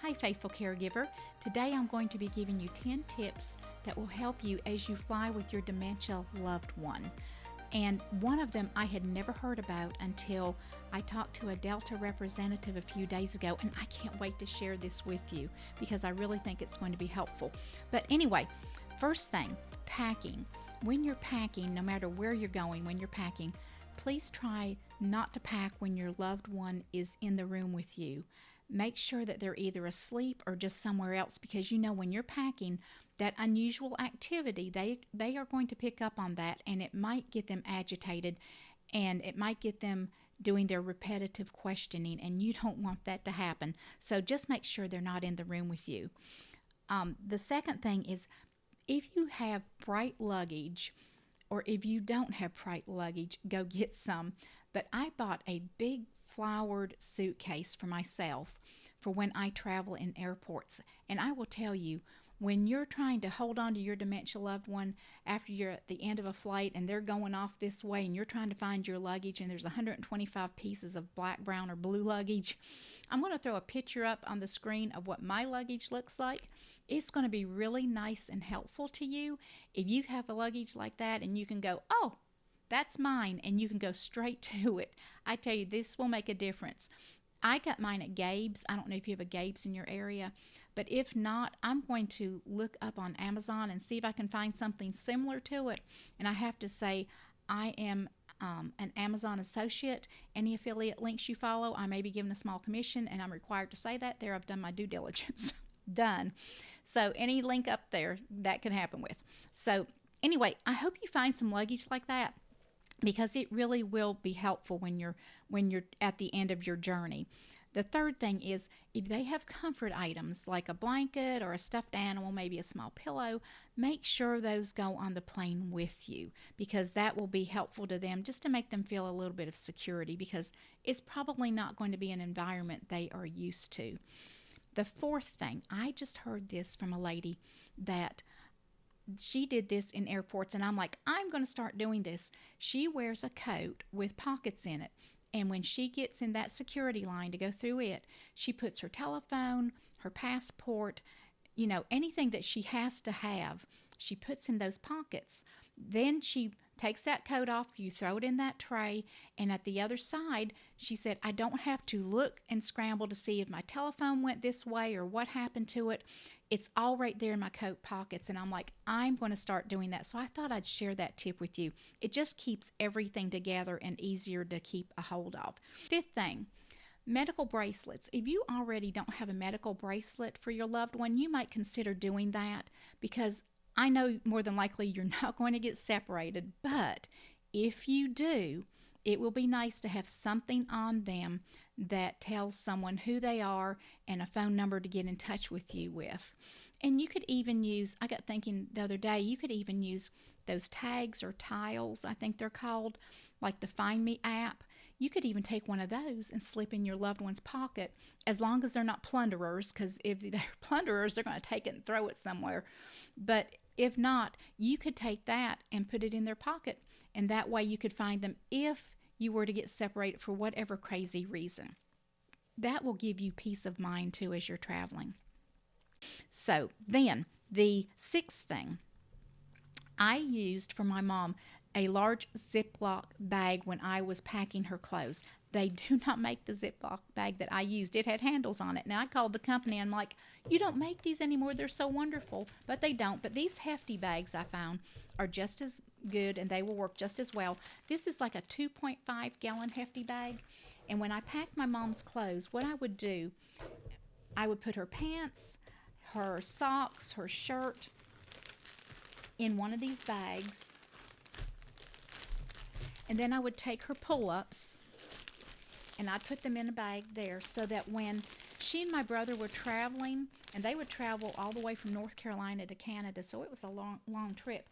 Hi, faithful caregiver. Today I'm going to be giving you 10 tips that will help you as you fly with your dementia loved one. And one of them I had never heard about until I talked to a Delta representative a few days ago, and I can't wait to share this with you because I really think it's going to be helpful. But anyway, first thing, packing. When you're packing, no matter where you're going, when you're packing, please try not to pack when your loved one is in the room with you. Make sure that they're either asleep or just somewhere else, because you know when you're packing, that unusual activity, they are going to pick up on that, and it might get them agitated, and it might get them doing their repetitive questioning, and you don't want that to happen. So just make sure they're not in the room with you. The second thing is, if you have bright luggage, or if you don't have bright luggage, go get some. But I bought a big flowered suitcase for myself for when I travel in airports. And I will tell you, when you're trying to hold on to your dementia loved one after you're at the end of a flight and they're going off this way and you're trying to find your luggage and there's 125 pieces of black, brown, or blue luggage, I'm going to throw a picture up on the screen of what my luggage looks like. It's going to be really nice and helpful to you if you have a luggage like that and you can go, oh, that's mine, and you can go straight to it. I tell you, this will make a difference. I got mine at Gabe's. I don't know if you have a Gabe's in your area, but if not, I'm going to look up on Amazon and see if I can find something similar to it. And I have to say, I am an Amazon associate. Any affiliate links you follow, I may be given a small commission, and I'm required to say that. There, I've done my due diligence. Done. So any link up there, that can happen with. So anyway, I hope you find some luggage like that, because it really will be helpful when you're at the end of your journey. The third thing is, if they have comfort items like a blanket or a stuffed animal, maybe a small pillow, make sure those go on the plane with you, because that will be helpful to them, just to make them feel a little bit of security, because it's probably not going to be an environment they are used to. The fourth thing, I just heard this from a lady that she did this in airports, and I'm like, I'm going to start doing this. She wears a coat with pockets in it, and when she gets in that security line to go through it, she puts her telephone, her passport, anything that she has to have, she puts in those pockets. Then she takes that coat off, you throw it in that tray, and at the other side, she said, I don't have to look and scramble to see if my telephone went this way or what happened to it. It's all right there in my coat pockets. And I'm like, I'm going to start doing that. So I thought I'd share that tip with you. It just keeps everything together and easier to keep a hold of. Fifth thing, medical bracelets. If you already don't have a medical bracelet for your loved one, you might consider doing that, because I know more than likely you're not going to get separated, but if you do, it will be nice to have something on them that tells someone who they are and a phone number to get in touch with you with. And you could even use, I got thinking the other day, you could even use those tags or tiles, I think they're called, like the Find Me app. You could even take one of those and slip in your loved one's pocket, as long as they're not plunderers, because if they're plunderers, they're going to take it and throw it somewhere. But if not, you could take that and put it in their pocket, and that way you could find them if you were to get separated for whatever crazy reason. That will give you peace of mind too as you're traveling. So then, the sixth thing, I used for my mom a large Ziploc bag when I was packing her clothes. They do not make the Ziploc bag that I used. It had handles on it. Now I called the company and I'm like, you don't make these anymore. They're so wonderful. But they don't. But these hefty bags I found are just as good, and they will work just as well. This is like a 2.5 gallon hefty bag. And when I packed my mom's clothes, what I would do, I would put her pants, her socks, her shirt in one of these bags. And then I would take her pull-ups and I'd put them in a bag there, so that when she and my brother were traveling, and they would travel all the way from North Carolina to Canada, so it was a long trip,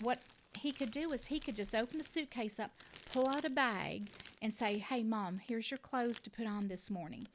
what he could do is he could just open the suitcase up, pull out a bag, and say, hey, Mom, here's your clothes to put on this morning.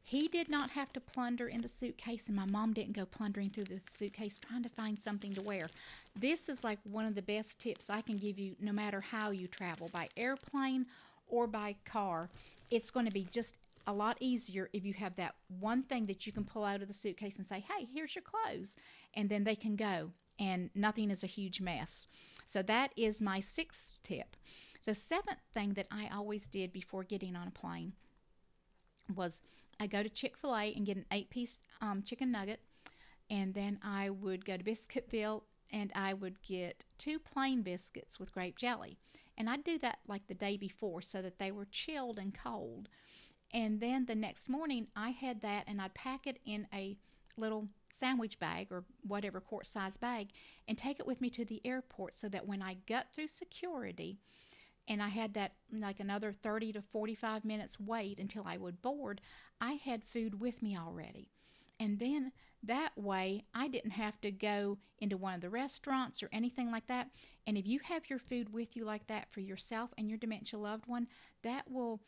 He did not have to plunder in the suitcase, and my mom didn't go plundering through the suitcase trying to find something to wear. This is like one of the best tips I can give you, no matter how you travel, by airplane or by car. It's going to be just a lot easier if you have that one thing that you can pull out of the suitcase and say, hey, here's your clothes. And then they can go and nothing is a huge mess. So that is my sixth tip. The seventh thing that I always did before getting on a plane was I go to Chick-fil-A and get an 8-piece chicken nugget. And then I would go to Biscuitville and I would get 2 plain biscuits with grape jelly. And I'd do that like the day before so that they were chilled and cold. And then the next morning I had that and I'd pack it in a little sandwich bag or whatever quart size bag and take it with me to the airport so that when I got through security and I had that like another 30 to 45 minutes wait until I would board, I had food with me already. And then that way I didn't have to go into one of the restaurants or anything like that. And if you have your food with you like that for yourself and your dementia loved one, that will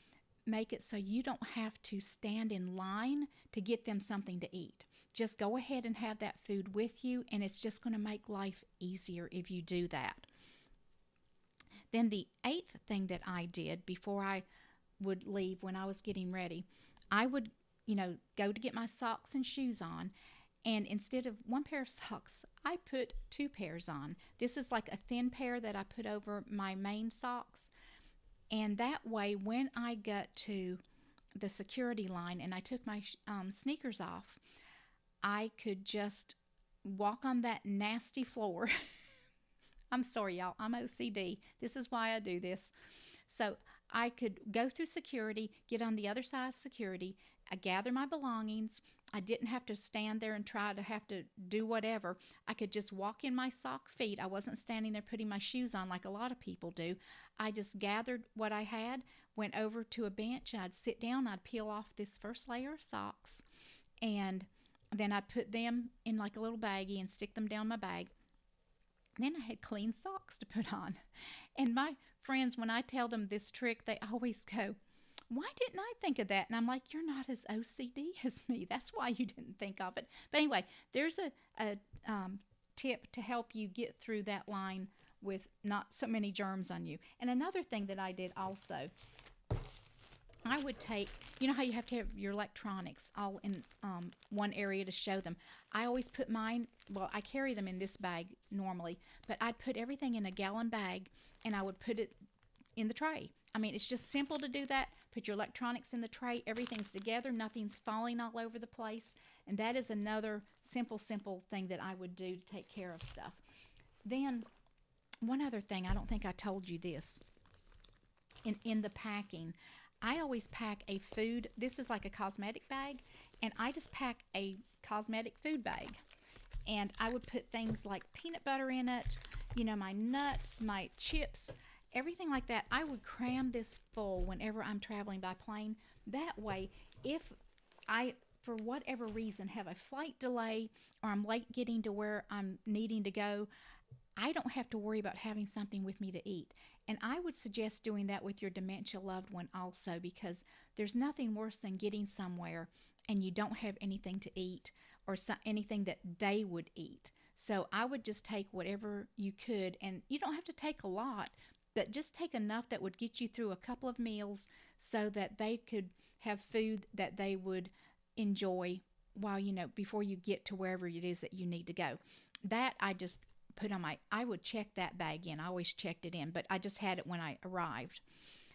make it so you don't have to stand in line to get them something to eat. Just go ahead and have that food with you, and it's just going to make life easier if you do that. Then the eighth thing that I did before I would leave when I was getting ready, I would, go to get my socks and shoes on. And instead of 1 pair of socks, I put 2 pairs on. This is like a thin pair that I put over my main socks. And that way, when I got to the security line and I took my sneakers off, I could just walk on that nasty floor. I'm sorry, y'all. I'm OCD. This is why I do this. So I could go through security, get on the other side of security, I gather my belongings. I didn't have to stand there and try to have to do whatever. I could just walk in my sock feet. I wasn't standing there putting my shoes on like a lot of people do. I just gathered what I had, went over to a bench, and I'd sit down. I'd peel off this first layer of socks, and then I'd put them in like a little baggie and stick them down my bag. Then I had clean socks to put on. And my friends, when I tell them this trick, they always go, why didn't I think of that? And I'm like, you're not as OCD as me. That's why you didn't think of it. But anyway, there's a tip to help you get through that line with not so many germs on you. And another thing that I did also, I would take, you know how you have to have your electronics all in one area to show them. I always put mine, well, I carry them in this bag normally, but I'd put everything in a gallon bag and I would put it in the tray. I mean, it's just simple to do that. Put your electronics in the tray. Everything's together. Nothing's falling all over the place. And that is another simple thing that I would do to take care of stuff. Then, one other thing, I don't think I told you this. In the packing, I always pack a food. This is like a cosmetic bag. And I just pack a cosmetic food bag. And I would put things like peanut butter in it, my nuts, my chips, everything like that. I would cram this full whenever I'm traveling by plane. That way, if I, for whatever reason, have a flight delay or I'm late getting to where I'm needing to go, I don't have to worry about having something with me to eat. And I would suggest doing that with your dementia loved one also, because there's nothing worse than getting somewhere and you don't have anything to eat or anything that they would eat. So I would just take whatever you could, and you don't have to take a lot, but just take enough that would get you through a couple of meals so that they could have food that they would enjoy while, before you get to wherever it is that you need to go. That I just put on I would check that bag in. I always checked it in, but I just had it when I arrived.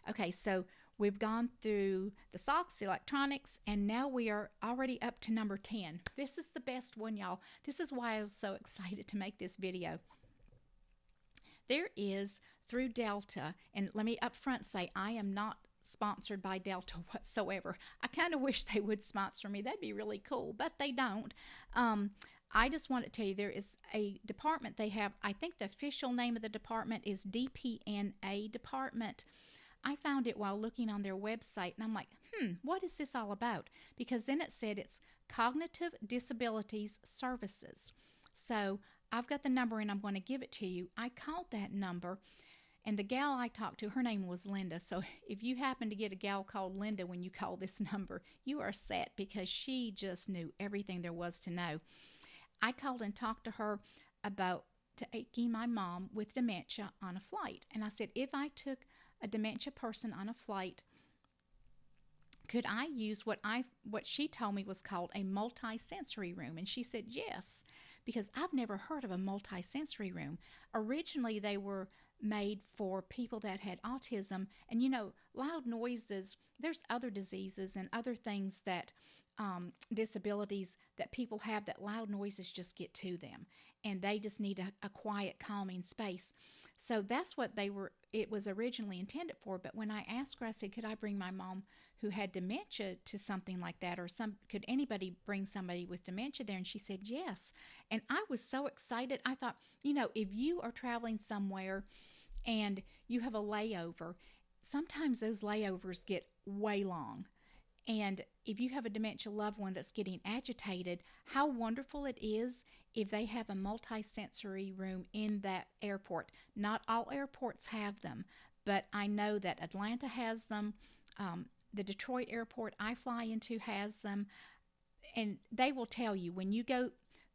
Okay, so we've gone through the socks, the electronics, and now we are already up to number 10. This is the best one, y'all. This is why I was so excited to make this video. There is, through Delta, and let me up front say I am not sponsored by Delta whatsoever. I kind of wish they would sponsor me. That'd be really cool, but they don't. I just want to tell you there is a department they have. I think the official name of the department is DPNA department. I found it while looking on their website, and I'm like, what is this all about? Because then it said it's Cognitive Disabilities Services. So I've got the number and I'm going to give it to you. I called that number, and the gal I talked to, her name was Linda. So if you happen to get a gal called Linda when you call this number, you are set, because she just knew everything there was to know. I called and talked to her about taking my mom with dementia on a flight. And I said, if I took a dementia person on a flight could I use what she told me was called a multi-sensory room? And she said yes, because I've never heard of a multi-sensory room. Originally, they were made for people that had autism, and loud noises, there's other diseases and other things that disabilities that people have, that loud noises just get to them, and they just need a quiet, calming space. So that's what it was originally intended for. But when I asked her, I said, could I bring my mom who had dementia to something like that, or could anybody bring somebody with dementia there? And she said yes. And I was so excited. I thought, if you are traveling somewhere and you have a layover, sometimes those layovers get way long. And if you have a dementia loved one that's getting agitated, how wonderful it is if they have a multi-sensory room in that airport. Not all airports have them, but I know that Atlanta has them. The Detroit airport I fly into has them. And they will tell you, when you go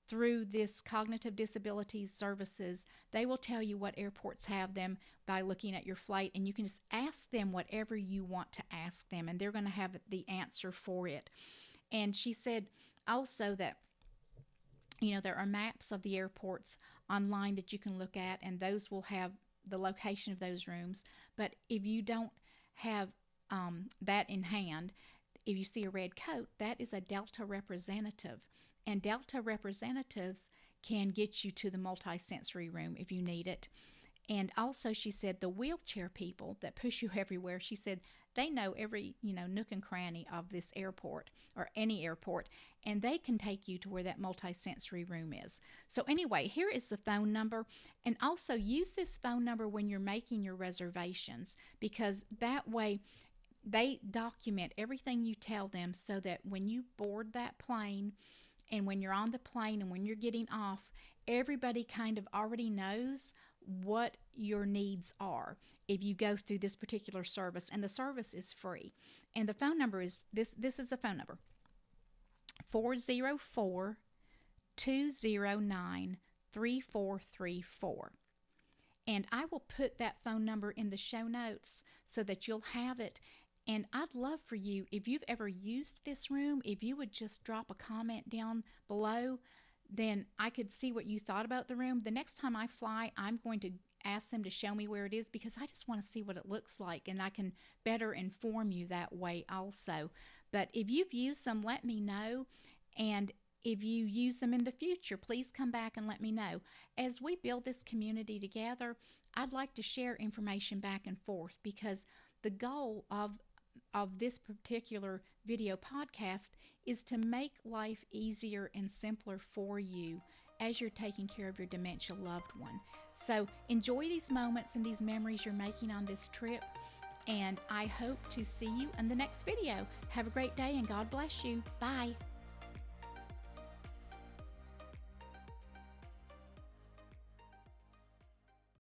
through this cognitive disabilities services, they will tell you what airports have them by looking at your flight, and you can just ask them whatever you want to ask them, and they're going to have the answer for it. And she said also that there are maps of the airports online that you can look at, and those will have the location of those rooms. But if you don't have that in hand, if you see a red coat, that is a Delta representative. And Delta representatives can get you to the multi-sensory room if you need it. And also, she said, the wheelchair people that push you everywhere, she said, they know every, nook and cranny of this airport, or any airport, and they can take you to where that multi-sensory room is. So anyway, here is the phone number. And also use this phone number when you're making your reservations, because that way they document everything you tell them, so that when you board that plane, and when you're on the plane, and when you're getting off, everybody kind of already knows what your needs are if you go through this particular service. And the service is free. And the phone number is this is the phone number: 404-209-3434. And I will put that phone number in the show notes so that you'll have it. And I'd love for you, if you've ever used this room, if you would just drop a comment down below, then I could see what you thought about the room. The next time I fly, I'm going to ask them to show me where it is, because I just want to see what it looks like, and I can better inform you that way also. But if you've used them, let me know. And if you use them in the future, please come back and let me know. As we build this community together, I'd like to share information back and forth, because the goal of this particular video podcast is to make life easier and simpler for you as you're taking care of your dementia loved one. So enjoy these moments and these memories you're making on this trip, and I hope to see you in the next video. Have a great day, and God bless you. Bye.